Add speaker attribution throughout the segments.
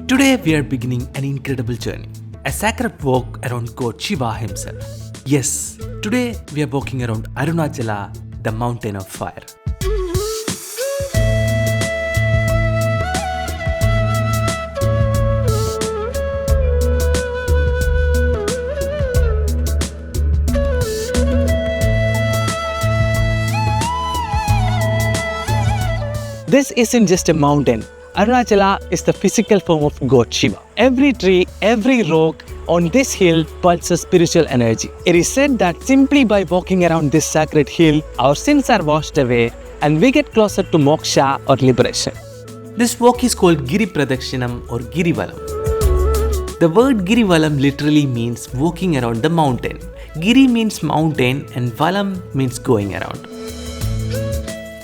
Speaker 1: Today we are beginning an incredible journey, a sacred walk around God Shiva himself. Yes, today we are walking around Arunachala, the mountain of fire.
Speaker 2: This isn't just a mountain. Arunachala is the physical form of God Shiva. Every tree, every rock on this hill pulses spiritual energy. It is said that simply by walking around this sacred hill, our sins are washed away and we get closer to moksha or liberation.
Speaker 1: This walk is called Giri Pradakshinam or Girivalam. The word Girivalam literally means walking around the mountain. Giri means mountain and Valam means going around.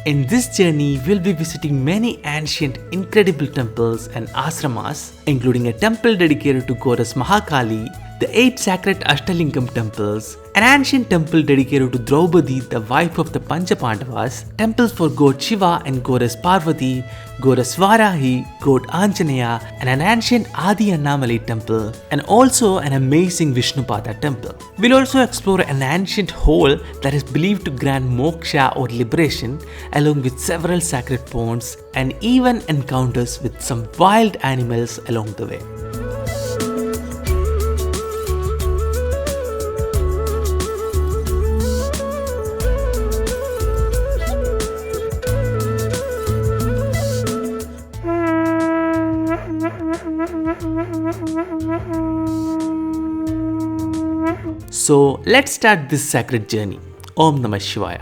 Speaker 1: In this journey, we'll be visiting many ancient, incredible temples and ashramas, including a temple dedicated to Goddess Kaali, the 8 sacred Ashta Lingam temples, an ancient temple dedicated to Draupadi, the wife of the Pancha Pandavas, temples for God Shiva and Goddess Parvati, Goddess Varahi, God Anjaneya, and an ancient Arunachalam temple, and also an amazing Vishnu Paada Temple. We'll also explore an ancient hole that is believed to grant moksha or liberation, along with several sacred ponds and even encounters with some wild animals along the way. So let's start this sacred journey. Om Namah Shivaya.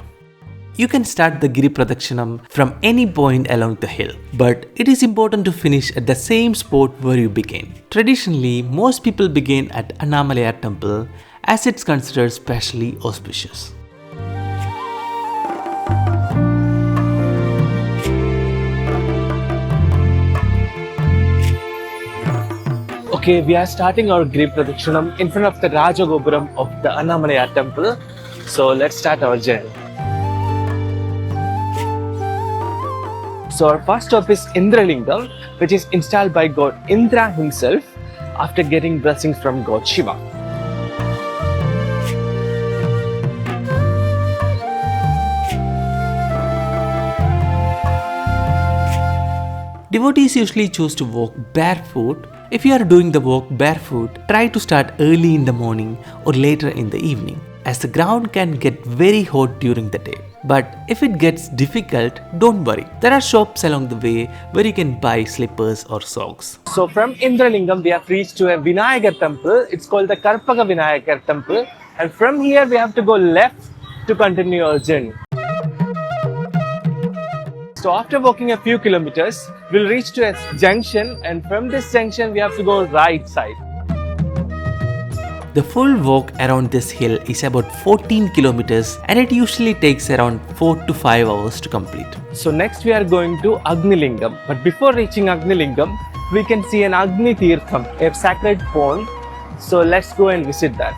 Speaker 1: You can start the Giri Pradakshinam from any point along the hill, but it is important to finish at the same spot where you began. Traditionally, most people begin at Anjaneya temple as it's considered specially auspicious.
Speaker 2: Okay, we are starting our Giri Pradakshinam in front of the Raja Gopuram of the Anjaneya temple. So let's start our journey. So our first stop is Indra Lingam, which is installed by God Indra himself after getting blessings from God Shiva.
Speaker 1: Devotees usually choose to walk barefoot. If you are doing the walk barefoot, try to start early in the morning or later in the evening, as the ground can get very hot during the day. But if it gets difficult, don't worry. There are shops along the way where you can buy slippers or socks.
Speaker 2: So from Indra Lingam, we have reached to a Vinayagar temple. It's called the Karpaga Vinayagar temple. And from here, we have to go left to continue our journey. So after walking a few kilometers, we'll reach to a junction, and from this junction we have to go right side.
Speaker 1: The full walk around this hill is about 14 kilometers and it usually takes around 4 to 5 hours to complete.
Speaker 2: So next we are going to Agni Lingam. But before reaching Agni Lingam, we can see an Agni Tirtham, a sacred pond. So let's go and visit that.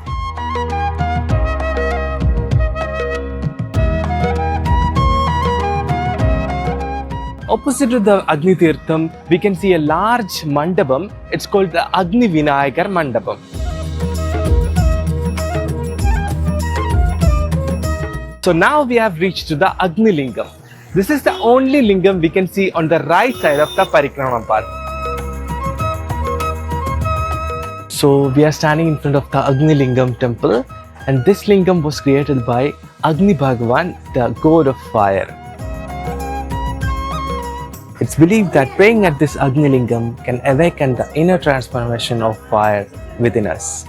Speaker 2: Opposite to the Agni Tirtham, we can see a large mandapam. It's called the Agni Vinayagar Mandapam. So now we have reached to the Agni Lingam. This is the only lingam we can see on the right side of the Parikrama path. So we are standing in front of the Agni Lingam temple, and this lingam was created by Agni Bhagavan, the god of fire. It's believed that praying at this Agni Lingam can awaken the inner transformation of fire within us.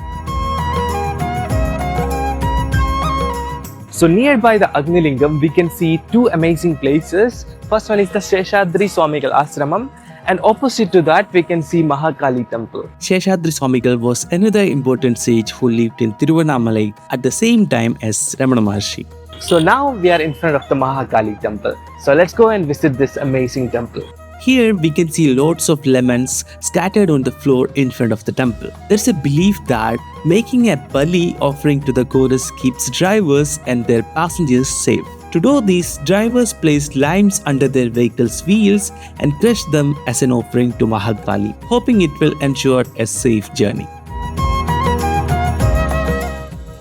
Speaker 2: So nearby the Agni Lingam, we can see 2 amazing places. First one is the Sheshadri Swamigal Ashramam, and opposite to that we can see Mahakali temple.
Speaker 1: Sheshadri Swamigal was another important sage who lived in Tiruvannamalai at the same time as Ramana Maharshi.
Speaker 2: So now we are in front of the Mahakali temple. So let's go and visit this amazing temple.
Speaker 1: Here we can see lots of lemons scattered on the floor in front of the temple. There's a belief that making a bali offering to the goddess keeps drivers and their passengers safe.
Speaker 3: To do this, drivers placed limes under their vehicles' wheels and crushed them as an offering to Mahakali, hoping it will ensure a safe journey.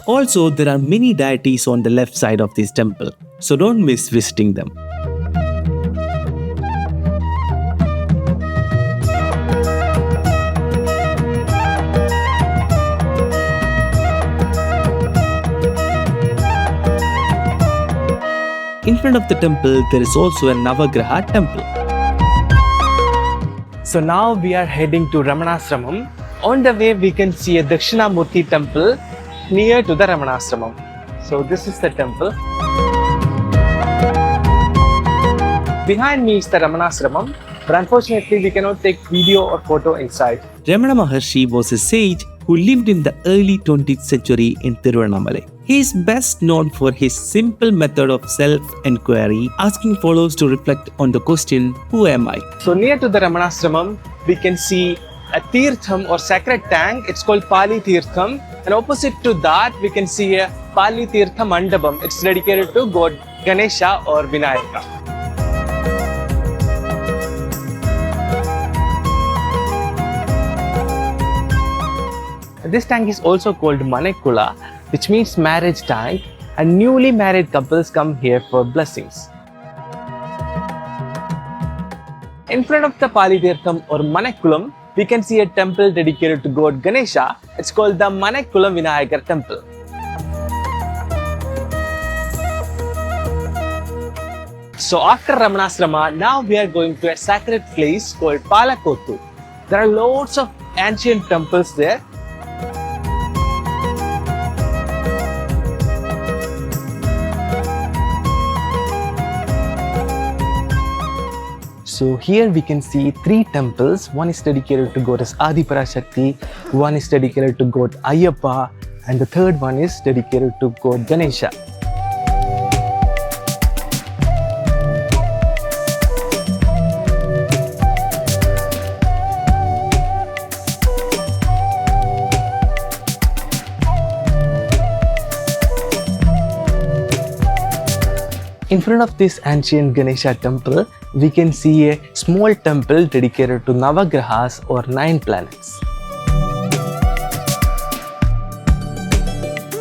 Speaker 3: Also, there are many deities on the left side of this temple, so don't miss visiting them. In front of the temple, there is also a Navagraha temple.
Speaker 2: So now we are heading to Ramanashramam. On the way, we can see a Dakshinamurti temple near to the Ramanashramam. So this is the temple. Behind me is the Ramanashramam, but unfortunately we cannot take video or photo inside.
Speaker 3: Ramana Maharshi was a sage who lived in the early 20th century in Tiruvannamalai. He is best known for his simple method of self-enquiry, asking followers to reflect on the question, "Who am I?"
Speaker 2: So near to the Ramanashramam, we can see a Tirtham or sacred tank. It's called Pali Tirtham. And opposite to that, we can see a Pali Tirtha Mandapam. It's dedicated to God Ganesha or Vinayaka. This tank is also called Manekula, which means marriage tank, and newly married couples come here for blessings. In front of the Pali Tirtham or Manekulam, we can see a temple dedicated to God Ganesha. It's called the Manekulam Vinayakar temple. So after Ramanasrama, now we are going to a sacred place called Palakottu. There are lots of ancient temples there. So here we can see three temples. One is dedicated to Goddess Adiparashakti, one is dedicated to God Ayyappa, and the third one is dedicated to God Ganesha. In front of this ancient Ganesha temple, we can see a small temple dedicated to Navagrahas or 9 planets.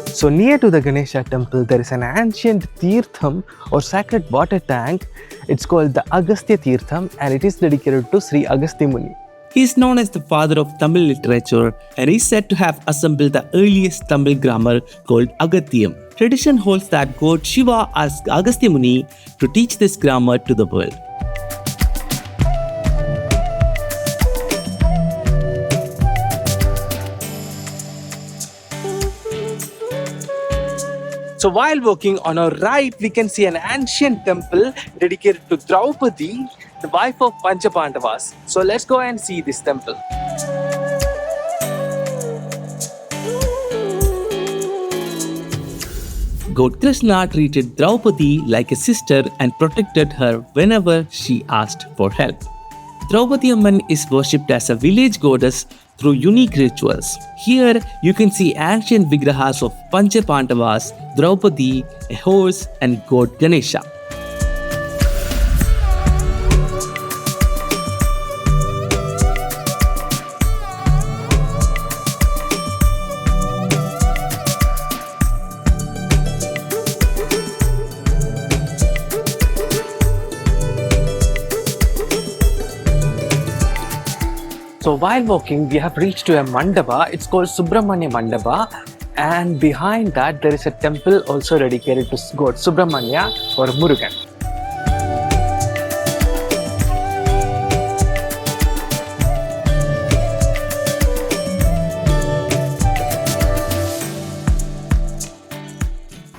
Speaker 2: So near to the Ganesha temple, there is an ancient Tirtham or sacred water tank. It's called the Agastya Tirtham and it is dedicated to Sri Agastya Muni.
Speaker 3: He is known as the father of Tamil literature and is said to have assembled the earliest Tamil grammar called Agathiyam. Tradition holds that God Shiva asked Agastya Muni to teach this grammar to the world.
Speaker 2: So while walking on our right, we can see an ancient temple dedicated to Draupadi, the wife of Pancha Pandavas. So let's go and see this temple.
Speaker 3: God Krishna treated Draupadi like a sister and protected her whenever she asked for help. Draupadi Amman is worshipped as a village goddess through unique rituals. Here you can see ancient vigrahas of Pancha Pandavas, Draupadi, a horse, and God Ganesha.
Speaker 2: So while walking, we have reached to a mandapa. It's called Subramanya Mandapa, and behind that there is a temple also dedicated to God Subramanya or Murugan.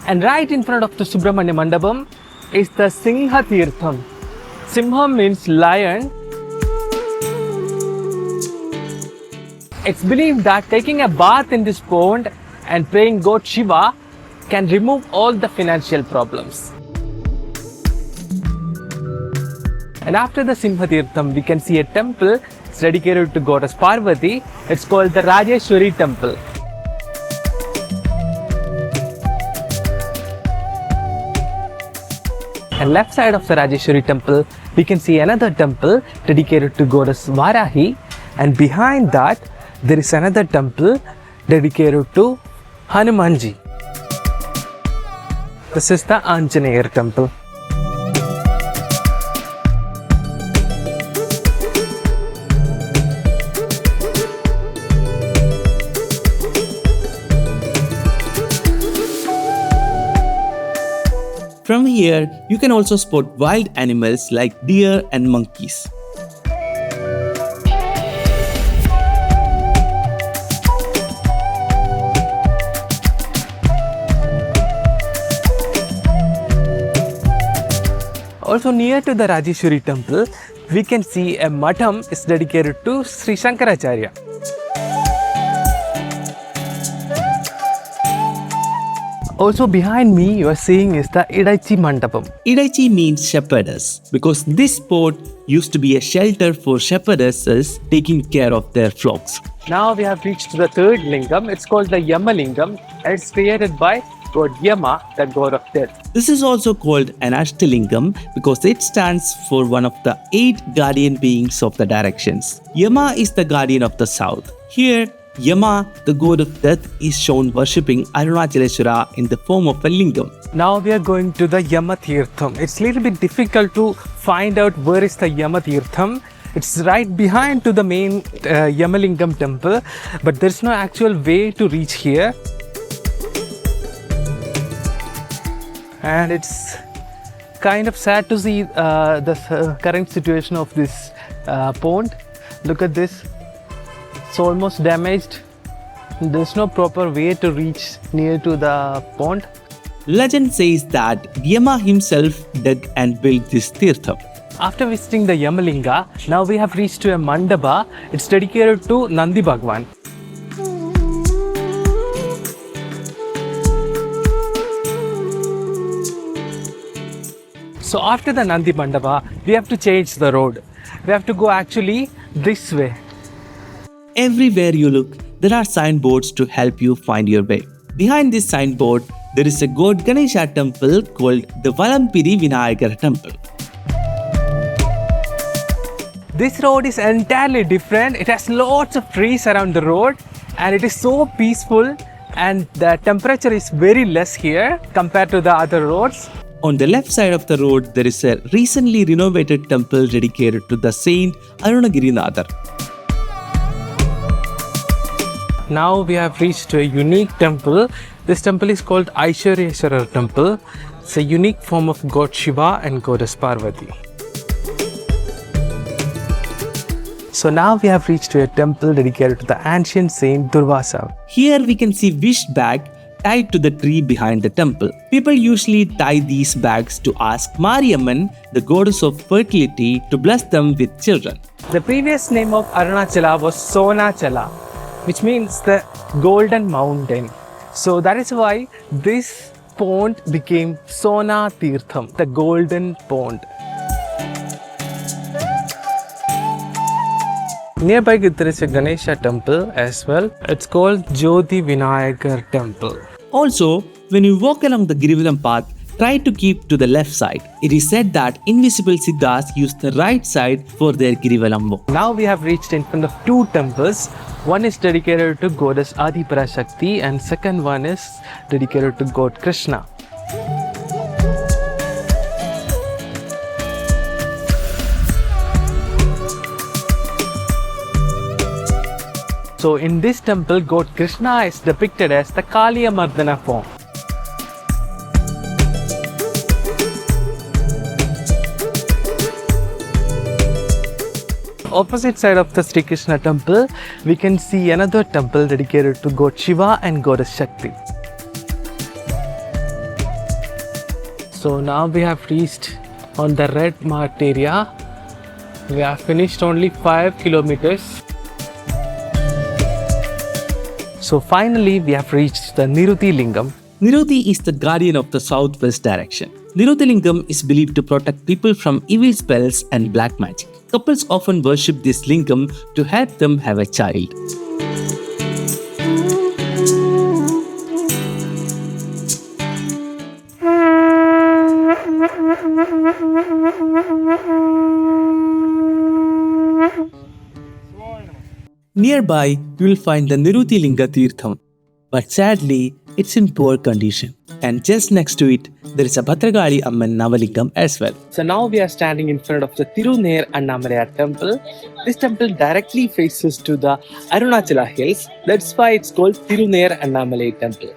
Speaker 2: And right in front of the Subramanya Mandapam is the Singha Tirtham. Simha means lion. It's believed that taking a bath in this pond and praying God Shiva can remove all the financial problems. And after the Simha Tirtham, we can see a temple. It's dedicated to Goddess Parvati. It's called the Rajeshwari Temple. And left side of the Rajeshwari temple, we can see another temple dedicated to Goddess Varahi. And behind that, there is another temple dedicated to Hanumanji. This is the Anjaneya temple.
Speaker 3: From here, you can also spot wild animals like deer and monkeys.
Speaker 2: Also near to the Rajeshwari temple, we can see a matham is dedicated to Sri Shankaracharya. Also behind me, you are seeing is the Idaichi Mandapam.
Speaker 3: Idaichi means shepherdess because this spot used to be a shelter for shepherdesses taking care of their flocks.
Speaker 2: Now we have reached to the third lingam. It's called the Yama Lingam, and it's created by God Yama, the god of death.
Speaker 3: This is also called an Ashta Lingam because it stands for one of the 8 guardian beings of the directions. Yama is the guardian of the south. Here, Yama, the god of death, is shown worshipping Arunachaleswarar in the form of a lingam.
Speaker 2: Now we are going to the Yama Tirtham. It's a little bit difficult to find out where is the Yama Tirtham. It's right behind to the main Yamalingam temple, but there's no actual way to reach here. And it's kind of sad to see the current situation of this pond. Look at this. It's almost damaged. There's no proper way to reach near to the pond.
Speaker 3: Legend says that Yama himself dug and built this tirtham.
Speaker 2: After visiting the Yamalinga, now we have reached to a mandapa. It's dedicated to Nandi Bhagwan. So after the Nandi Mandapa, we have to change the road. We have to go actually this way.
Speaker 3: Everywhere you look, there are signboards to help you find your way. Behind this signboard, there is a god Ganesha temple called the Valampiri Vinayakar temple.
Speaker 2: This road is entirely different. It has lots of trees around the road and it is so peaceful, and the temperature is very less here compared to the other roads.
Speaker 3: On the left side of the road, there is a recently renovated temple dedicated to the saint Arunagirinathar.
Speaker 2: Now we have reached to a unique temple. This temple is called Aishwaryeswarar temple. It's a unique form of God Shiva and Goddess Parvati. So now we have reached to a temple dedicated to the ancient saint Durvasa.
Speaker 3: Here we can see wish bag tied to the tree behind the temple. People usually tie these bags to ask Mariamman, the goddess of fertility, to bless them with children.
Speaker 2: The previous name of Arunachala was Sonachala, which means the golden mountain. So that is why this pond became Sona Tirtham, the golden pond. Nearby there is a Ganesha temple as well. It's called Jyoti Vinayakar temple.
Speaker 3: Also, when you walk along the Girivalam path, try to keep to the left side. It is said that invisible Siddhas use the right side for their Girivalam walk.
Speaker 2: Now we have reached in front of 2 temples. One is dedicated to Goddess Adi Parashakti and second one is dedicated to God Krishna. So in this temple, God Krishna is depicted as the Kaliya Mardana form. Opposite side of the Sri Krishna temple, we can see another temple dedicated to God Shiva and Goddess Shakti. So now we have reached on the red marked area. We have finished only 5 kilometers. So finally we have reached the Niruti Lingam.
Speaker 3: Niruti is the guardian of the southwest direction. Niruti Lingam is believed to protect people from evil spells and black magic. Couples often worship this lingam to help them have a child. Nearby, you will find the Niruti Linga Tirtham. But sadly, it's in poor condition. And just next to it, there is a Bhadragali Amman Navalingam as well.
Speaker 2: So now we are standing in front of the Tiruvannamalai temple. This temple directly faces to the Arunachala hills. That's why it's called Tiruvannamalai temple.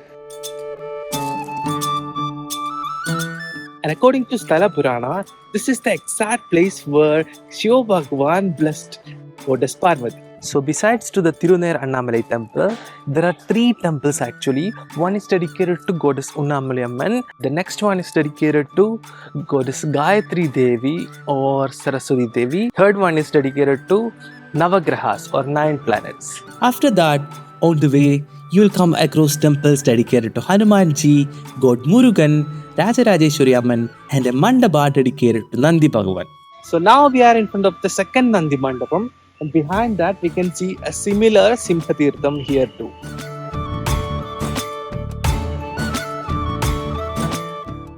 Speaker 2: And according to Sthala Purana, this is the exact place where Shiva Bhagavan blessed Goddess Parvati. So besides to the Tiruvannamalai temple, there are 3 temples actually. One is dedicated to Goddess Unnammalai Amman. The next one is dedicated to Goddess Gayatri Devi or Saraswati Devi. Third one is dedicated to Navagrahas or 9 planets.
Speaker 3: After that, on the way, you will come across temples dedicated to Hanumanji, God Murugan, Rajarajeshwari Amman, and a mandapa dedicated to Nandi Bhagavan.
Speaker 2: So now we are in front of the second Nandi Mandapam, and behind that we can see a similar Simhatirtham here too.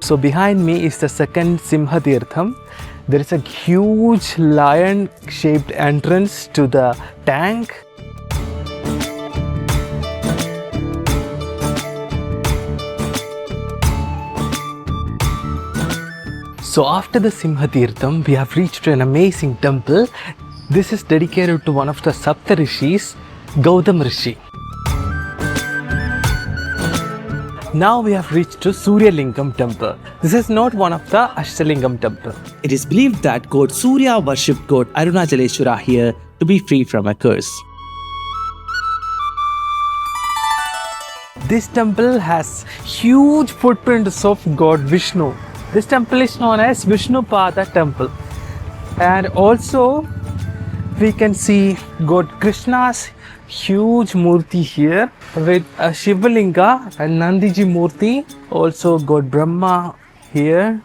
Speaker 2: So behind me is the second Simhatirtham. There is a huge lion-shaped entrance to the tank. So after the Simhatirtham, we have reached an amazing temple. This is dedicated to one of the Sapta Rishis, Gautam Rishi. Now we have reached to Surya Lingam temple. This is not one of the Ashta Lingam temple.
Speaker 3: It is believed that God Surya worshipped God Arunachaleswarar here to be free from a curse.
Speaker 2: This temple has huge footprints of God Vishnu. This temple is known as Vishnu Paada Temple. And also we can see God Krishna's huge murti here with a Shivalinga and Nandiji murti. Also God Brahma here.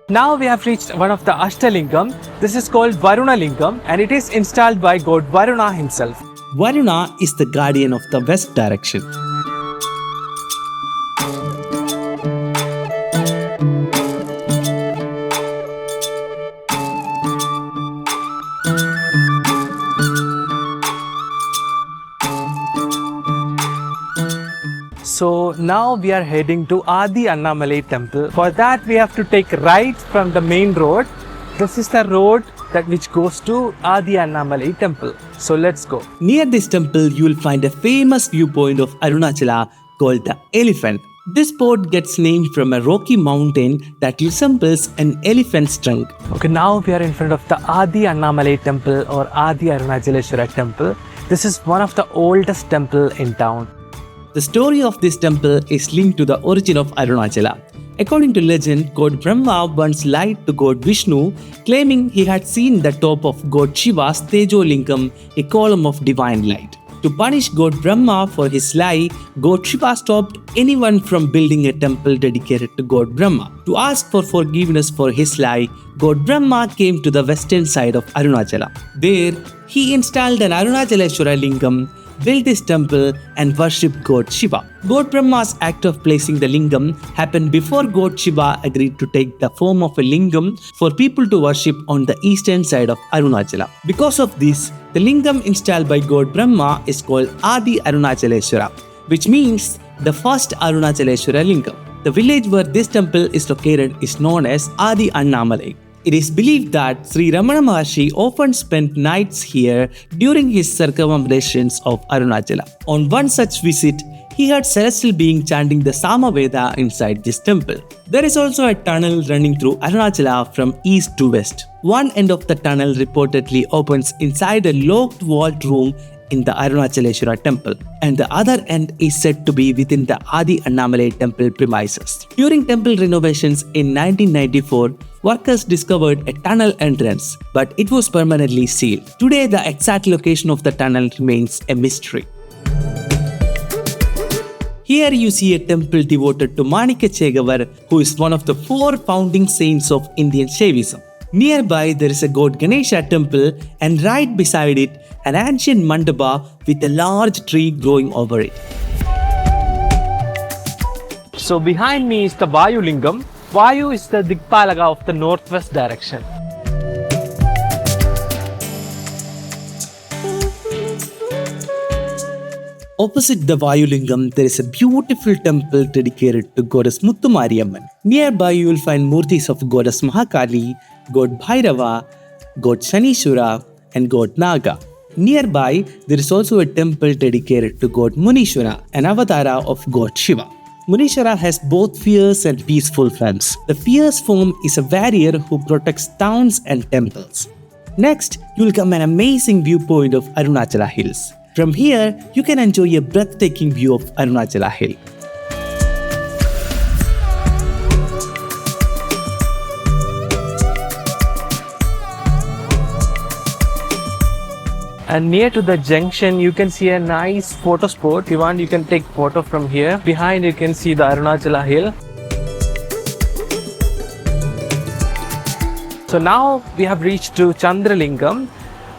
Speaker 2: Now we have reached one of the Ashta Lingam. This is called Varuna Lingam and it is installed by God Varuna himself.
Speaker 3: Varuna is the guardian of the west direction.
Speaker 2: So now we are heading to Adi Annamalai temple. For that we have to take right from the main road. This is the road which goes to Adi Annamalai temple. So let's go.
Speaker 3: Near this temple, you will find a famous viewpoint of Arunachala called the Elephant. This spot gets named from a rocky mountain that resembles an elephant's trunk.
Speaker 2: Okay, now we are in front of the Adi Annamalai temple or Adi Arunachaleswarar temple. This is one of the oldest temple in town.
Speaker 3: The story of this temple is linked to the origin of Arunachala. According to legend, God Brahma once lied to God Vishnu, claiming he had seen the top of God Shiva's Tejo Lingam, a column of divine light. To punish God Brahma for his lie, God Shiva stopped anyone from building a temple dedicated to God Brahma. To ask for forgiveness for his lie, God Brahma came to the western side of Arunachala. There, he installed an Arunachaleswarar Lingam, built this temple and worshipped God Shiva. God Brahma's act of placing the lingam happened before God Shiva agreed to take the form of a lingam for people to worship on the eastern side of Arunachala. Because of this, the lingam installed by God Brahma is called Adi Arunachaleswarar, which means the first Arunachaleswarar Lingam. The village where this temple is located is known as Adi Annamalai. It is believed that Sri Ramana Maharshi often spent nights here during his circumambulations of Arunachala. On one such visit, he heard celestial being chanting the Samaveda inside this temple. There is also a tunnel running through Arunachala from east to west. One end of the tunnel reportedly opens inside a locked vault room in the Arunachaleswarar temple, and the other end is said to be within the Adi Annamalai temple premises. During temple renovations in 1994, workers discovered a tunnel entrance, but it was permanently sealed. Today, the exact location of the tunnel remains a mystery. Here you see a temple devoted to Manikya, who is one of the 4 founding saints of Indian Shaivism. Nearby, there is a God Ganesha temple, and right beside it, an ancient mandapa with a large tree growing over it.
Speaker 2: So behind me is the Vayu Lingam. Vayu is the Dikpalaga of the northwest direction.
Speaker 3: Opposite the Vayulingam, there is a beautiful temple dedicated to Goddess Muthumariyamman. Nearby, you will find murtis of Goddess Mahakali, God Bhairava, God Shanishwara, and God Naga. Nearby, there is also a temple dedicated to God Munishwara, an avatara of God Shiva. Munishwara has both fierce and peaceful forms. The fierce form is a warrior who protects towns and temples. Next, you will come an amazing viewpoint of Arunachala Hills. From here, you can enjoy a breathtaking view of Arunachala Hill.
Speaker 1: And near to the junction, you can see a nice photo spot. If you want, you can take photo from here. Behind, you can see the Arunachala Hill. So now we have reached to Chandralingam.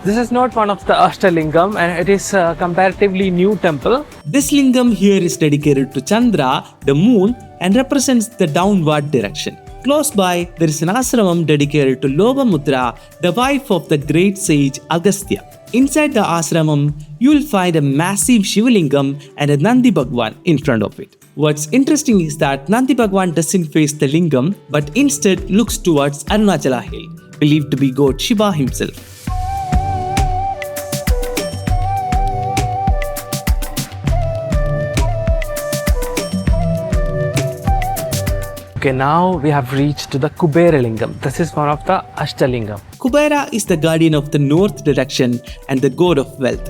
Speaker 1: This is not one of the Ashta Lingam, and it is a comparatively new temple.
Speaker 3: This lingam here is dedicated to Chandra, the moon, and represents the downward direction. Close by, there is an ashramam dedicated to Lobamudra, the wife of the great sage Agastya. Inside the ashramam, you will find a massive Shivalingam and a Nandi Bhagwan in front of it. What's interesting is that Nandi Bhagwan doesn't face the lingam, but instead looks towards Arunachala Hill, believed to be God Shiva himself.
Speaker 1: Okay, now we have reached to the Kubera Lingam. This is one of the Ashta Lingam.
Speaker 3: Kubera is the guardian of the north direction and the god of wealth.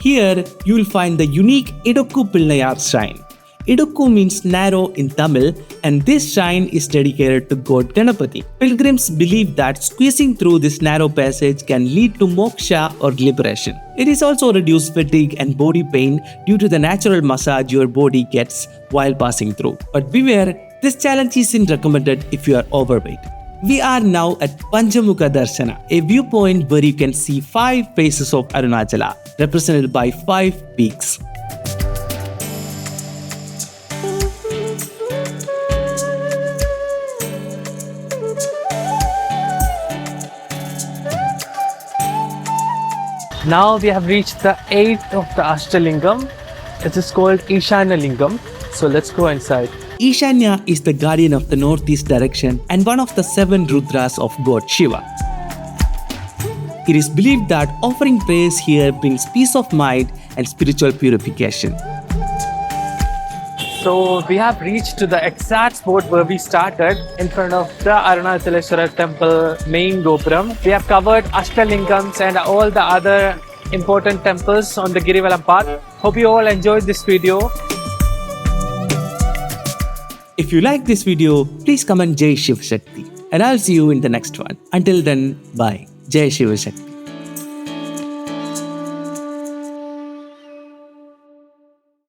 Speaker 3: Here, you will find the unique Idukku Pillayar shrine. Idukku means narrow in Tamil, and this shrine is dedicated to God Ganapati. Pilgrims believe that squeezing through this narrow passage can lead to moksha or liberation. It is also reduce fatigue and body pain due to the natural massage your body gets while passing through. But beware, this challenge isn't recommended if you are overweight. We are now at Panchamukha Darshana, a viewpoint where you can see 5 faces of Arunachala, represented by 5 peaks.
Speaker 1: Now we have reached the 8th of the Ashta Lingam. It is called Ishana Lingam. So let's go inside.
Speaker 3: Ishanya is the guardian of the northeast direction and one of the 7 Rudras of God Shiva. It is believed that offering prayers here brings peace of mind and spiritual purification.
Speaker 1: So we have reached to the exact spot where we started, in front of the Arunachaleswarar temple main Gopuram. We have covered Ashta Lingams and all the other important temples on the Girivalam path. Hope you all enjoyed this video.
Speaker 3: If you like this video, please comment Jai Shiva Shakti, and I'll see you in the next one. Until then, bye. Jai Shiva Shakti.